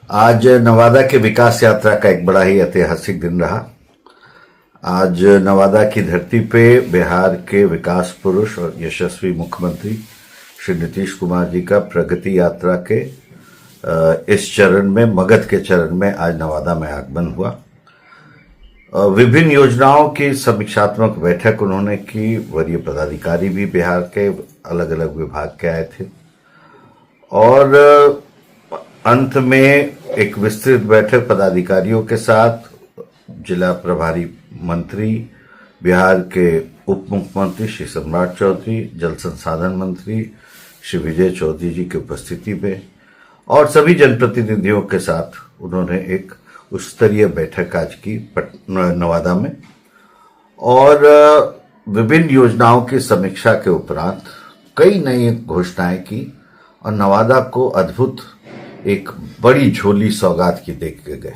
आज नवादा के विकास यात्रा का एक बड़ा ही ऐतिहासिक दिन रहा। आज नवादा की धरती पे बिहार के विकास पुरुष और यशस्वी मुख्यमंत्री श्री नीतीश कुमार जी का प्रगति यात्रा के इस चरण में, मगध के चरण में आज नवादा में आगमन हुआ। विभिन्न योजनाओं की समीक्षात्मक बैठक उन्होंने की। वरीय पदाधिकारी भी बिहार के अलग अलग विभाग के आए थे और अंत में एक विस्तृत बैठक पदाधिकारियों के साथ जिला प्रभारी मंत्री, बिहार के उप मुख्यमंत्री श्री सम्राट चौधरी, जल संसाधन मंत्री श्री विजय चौधरी जी की उपस्थिति में और सभी जनप्रतिनिधियों के साथ उन्होंने एक उच्च स्तरीय बैठक आज की नवादा में और विभिन्न योजनाओं की समीक्षा के उपरांत कई नई घोषणाएं की और नवादा को अद्भुत एक बड़ी झोली सौगात की दे के गए,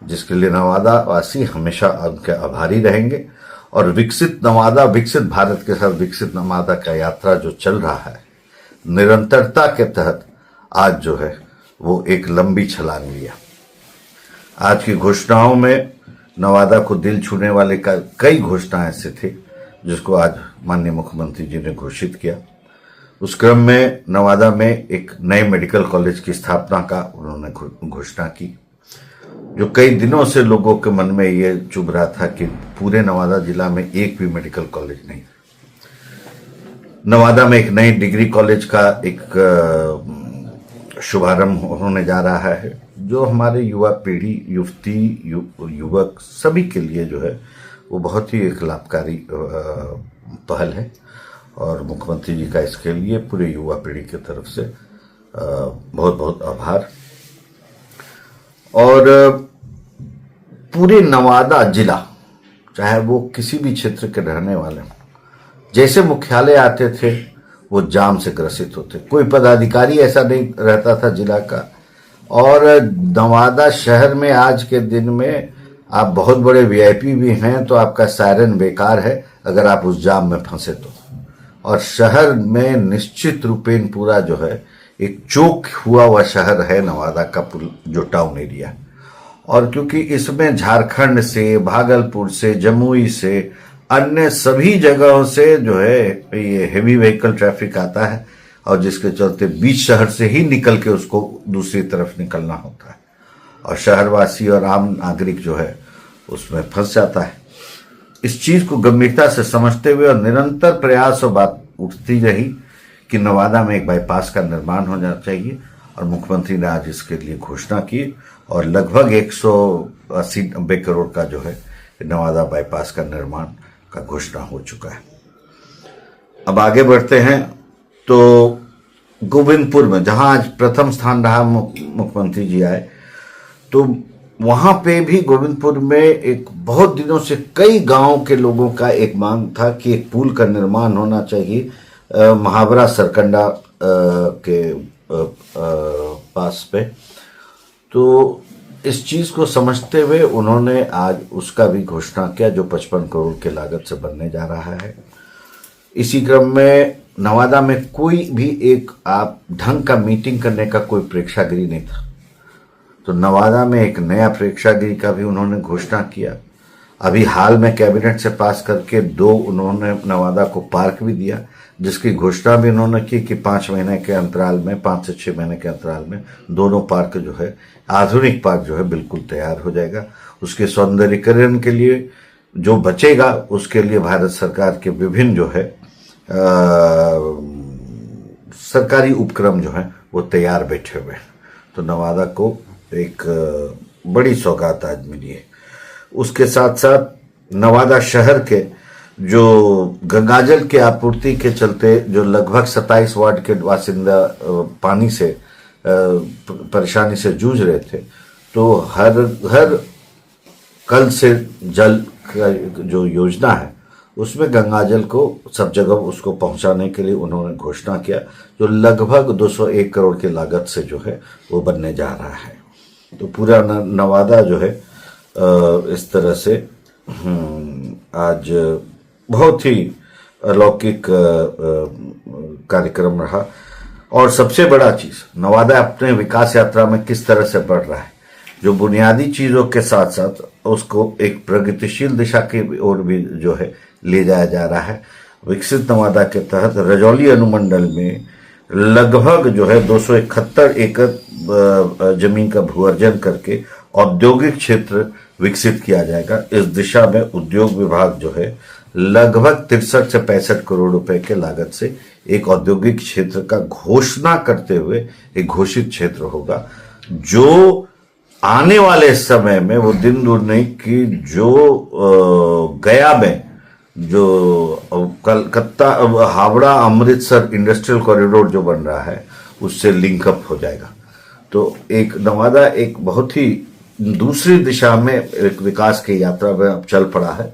जिसके लिए नवादा वासी हमेशा उनके आभारी रहेंगे। और विकसित नवादा, विकसित भारत के साथ विकसित नवादा का यात्रा जो चल रहा है, निरंतरता के तहत आज जो है वो एक लंबी छलांग लिया। आज की घोषणाओं में नवादा को दिल छूने वाले कई घोषणाएं ऐसे थे जिसको आज माननीय मुख्यमंत्री जी ने घोषित किया। उस क्रम में नवादा में एक नए मेडिकल कॉलेज की स्थापना का उन्होंने घोषणा की, जो कई दिनों से लोगों के मन में ये चुभ रहा था कि पूरे नवादा जिला में एक भी मेडिकल कॉलेज नहीं। नवादा में एक नई डिग्री कॉलेज का एक शुभारंभ होने जा रहा है, जो हमारे युवा पीढ़ी, युवती, युवक सभी के लिए जो है वो बहुत ही एक लाभकारी पहल है और मुख्यमंत्री जी का इसके लिए पूरे युवा पीढ़ी की तरफ से बहुत बहुत आभार। और पूरे नवादा जिला, चाहे वो किसी भी क्षेत्र के रहने वाले हों, जैसे मुख्यालय आते थे वो जाम से ग्रसित होते। कोई पदाधिकारी ऐसा नहीं रहता था जिला का। और नवादा शहर में आज के दिन में आप बहुत बड़े वीआईपी भी हैं तो आपका सायरन बेकार है अगर आप उस जाम में फंसे तो। और शहर में निश्चित रूपेण पूरा जो है एक चोक हुआ शहर है नवादा का जो टाउन एरिया। और क्योंकि इसमें झारखंड से, भागलपुर से, जमुई से, अन्य सभी जगहों से जो है ये हेवी व्हीकल ट्रैफिक आता है और जिसके चलते बीच शहर से ही निकल के उसको दूसरी तरफ निकलना होता है और शहरवासी और आम नागरिक जो है उसमें फंस जाता है। इस चीज को गंभीरता से समझते हुए और निरंतर प्रयास और बात उठती रही कि नवादा में एक बाईपास का निर्माण होना चाहिए और मुख्यमंत्री ने आज इसके लिए घोषणा की और लगभग 180-90 करोड़ का जो है नवादा बाईपास का निर्माण का घोषणा हो चुका है। अब आगे बढ़ते हैं तो गोविंदपुर में, जहां आज प्रथम स्थान रहा मुख्यमंत्री जी आए, तो वहां पे भी गोविंदपुर में एक बहुत दिनों से कई गांवों के लोगों का एक मांग था कि एक पुल का निर्माण होना चाहिए महावरा सरकंडा के पास पे। तो इस चीज को समझते हुए उन्होंने आज उसका भी घोषणा किया, जो 55 करोड़ के लागत से बनने जा रहा है। इसी क्रम में नवादा में कोई भी एक आप ढंग का मीटिंग करने का कोई प्रेक्षागृह नहीं था, तो नवादा में एक नया प्रेक्षागृह का भी उन्होंने घोषणा किया। अभी हाल में कैबिनेट से पास करके 2 उन्होंने नवादा को पार्क भी दिया, जिसकी घोषणा भी उन्होंने की कि 5 महीने के अंतराल में, 5 से 6 महीने के अंतराल में दोनों पार्क जो है, आधुनिक पार्क जो है बिल्कुल तैयार हो जाएगा। उसके सौंदर्यीकरण के लिए जो बचेगा उसके लिए भारत सरकार के विभिन्न जो है सरकारी उपक्रम जो है वो तैयार बैठे हुए हैं। तो नवादा को एक बड़ी सौगात आज मिली है। उसके साथ साथ नवादा शहर के जो गंगाजल की आपूर्ति के चलते जो लगभग 27 वार्ड के बासिंदा पानी से परेशानी से जूझ रहे थे, तो हर कल से जल का जो योजना है उसमें गंगाजल को सब जगह उसको पहुंचाने के लिए उन्होंने घोषणा किया, जो लगभग 201 करोड़ की लागत से जो है वो बनने जा रहा है। तो पूरा नवादा जो है इस तरह से आज बहुत ही अलौकिक कार्यक्रम रहा। और सबसे बड़ा चीज, नवादा अपने विकास यात्रा में किस तरह से बढ़ रहा है, जो बुनियादी चीजों के साथ साथ उसको एक प्रगतिशील दिशा की ओर भी जो है ले जाया जा रहा है। विकसित नवादा के तहत रजौली अनुमंडल में लगभग जो है 271 एकड़ जमीन का भू अर्जन करके औद्योगिक क्षेत्र विकसित किया जाएगा। इस दिशा में उद्योग विभाग जो है लगभग 63 से 65 करोड़ रुपए के लागत से एक औद्योगिक क्षेत्र का घोषणा करते हुए एक घोषित क्षेत्र होगा, जो आने वाले समय में वो दिन दूर नहीं कि जो गया में जो कलकत्ता हावड़ा अमृतसर इंडस्ट्रियल कॉरिडोर जो बन रहा है उससे लिंकअप हो जाएगा। तो एक नवादा एक बहुत ही दूसरी दिशा में एक विकास की यात्रा में अब चल पड़ा है।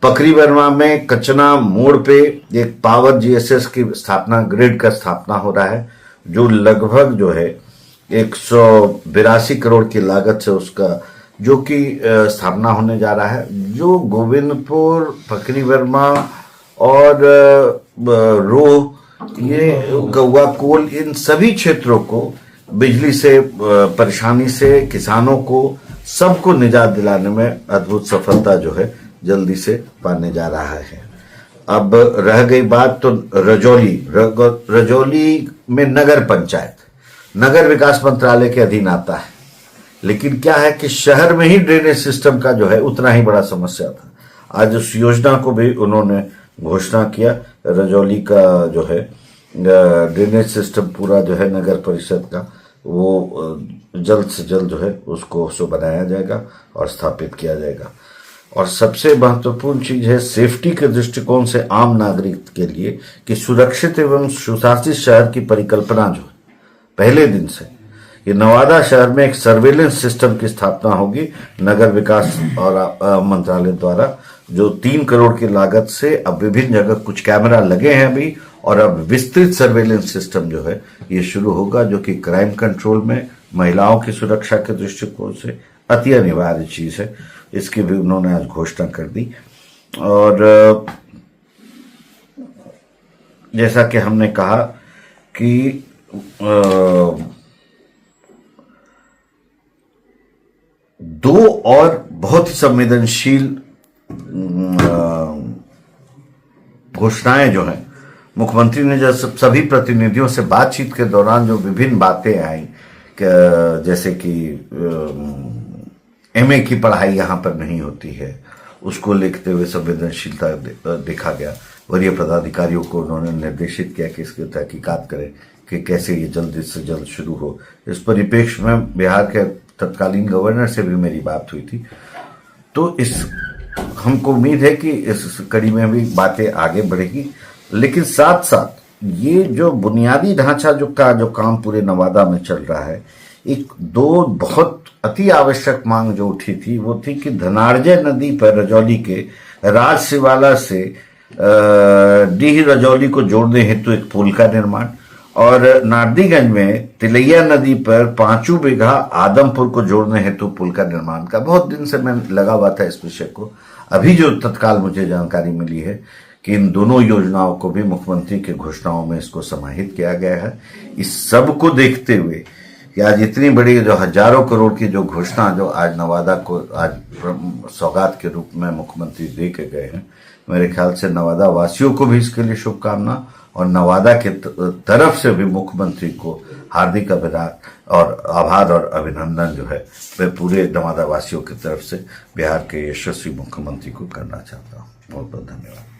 पकरी वर्मा में कचना मोड़ पे एक पावर जीएसएस की स्थापना, ग्रिड का स्थापना हो रहा है, जो लगभग जो है 182 करोड़ की लागत से उसका जो कि स्थापना होने जा रहा है, जो गोविंदपुर, पकरी वर्मा और रोह, ये गौवा कोल, इन सभी क्षेत्रों को बिजली से परेशानी से किसानों को सबको निजात दिलाने में अद्भुत सफलता जो है जल्दी से पाने जा रहा है। अब रह गई बात तो रजौली में नगर पंचायत, नगर विकास मंत्रालय के अधीन आता है, लेकिन क्या है कि शहर में ही ड्रेनेज सिस्टम का जो है उतना ही बड़ा समस्या था। आज उस योजना को भी उन्होंने घोषणा किया। रजौली का जो है ड्रेनेज सिस्टम पूरा जो है नगर परिषद का वो जल्द से जल्द जो है उसको बनाया जाएगा और स्थापित किया जाएगा। और सबसे महत्वपूर्ण चीज है सेफ्टी के दृष्टिकोण से आम नागरिक के लिए कि सुरक्षित एवं सुशासित शहर की परिकल्पना जो है पहले दिन से ये नवादा शहर में एक सर्वेलेंस सिस्टम की स्थापना होगी नगर विकास और मंत्रालय द्वारा, जो 3 करोड़ की लागत से अब विभिन्न जगह कुछ कैमरा लगे हैं अभी, और अब विस्तृत सर्वेलेंस सिस्टम जो है ये शुरू होगा, जो कि क्राइम कंट्रोल में महिलाओं की सुरक्षा के दृष्टिकोण से अति अनिवार्य चीज है। इसकी भी उन्होंने आज घोषणा कर दी। और जैसा कि हमने कहा कि दो और बहुत ही संवेदनशील घोषणाएं जो हैं मुख्यमंत्री ने जब सभी प्रतिनिधियों से बातचीत के दौरान जो विभिन्न बातें आई, जैसे कि एमए की पढ़ाई यहाँ पर नहीं होती है, उसको लिखते हुए संवेदनशीलता देखा गया। वरीय पदाधिकारियों को उन्होंने निर्देशित किया कि इसकी तहकीकात करें कि कैसे ये जल्द से जल्द शुरू हो। इस परिप्रेक्ष्य में बिहार के तत्कालीन गवर्नर से भी मेरी बात हुई थी, तो हमको उम्मीद है कि इस कड़ी में भी बातें आगे बढ़ेगी। लेकिन साथ साथ ये जो बुनियादी ढांचा जो काम पूरे नवादा में चल रहा है, एक दो बहुत अति आवश्यक मांग जो उठी थी वो थी कि धनार्जय नदी पर रजौली के राजसिवाला से डीह रजौली को जोड़ने हेतु एक पुल का निर्माण, और नारदीगंज में तिलैया नदी पर 5 बीघा आदमपुर को जोड़ने हेतु पुल का निर्माण का बहुत दिन से मैं लगा हुआ था इस विषय को। अभी जो तत्काल मुझे जानकारी मिली है कि इन दोनों योजनाओं को भी मुख्यमंत्री के घोषणाओं में इसको समाहित किया गया है। इस सब को देखते हुए कि आज इतनी बड़ी जो हजारों करोड़ की जो घोषणा जो आज नवादा को आज सौगात के रूप में मुख्यमंत्री दे के गए हैं, मेरे ख्याल से नवादा वासियों को भी इसके लिए शुभकामना, और नवादा के तरफ से भी मुख्यमंत्री को हार्दिक आभार और अभिनंदन जो है मैं पूरे नवादा वासियों की तरफ से बिहार के यशस्वी मुख्यमंत्री को करना चाहता हूँ। बहुत बहुत धन्यवाद।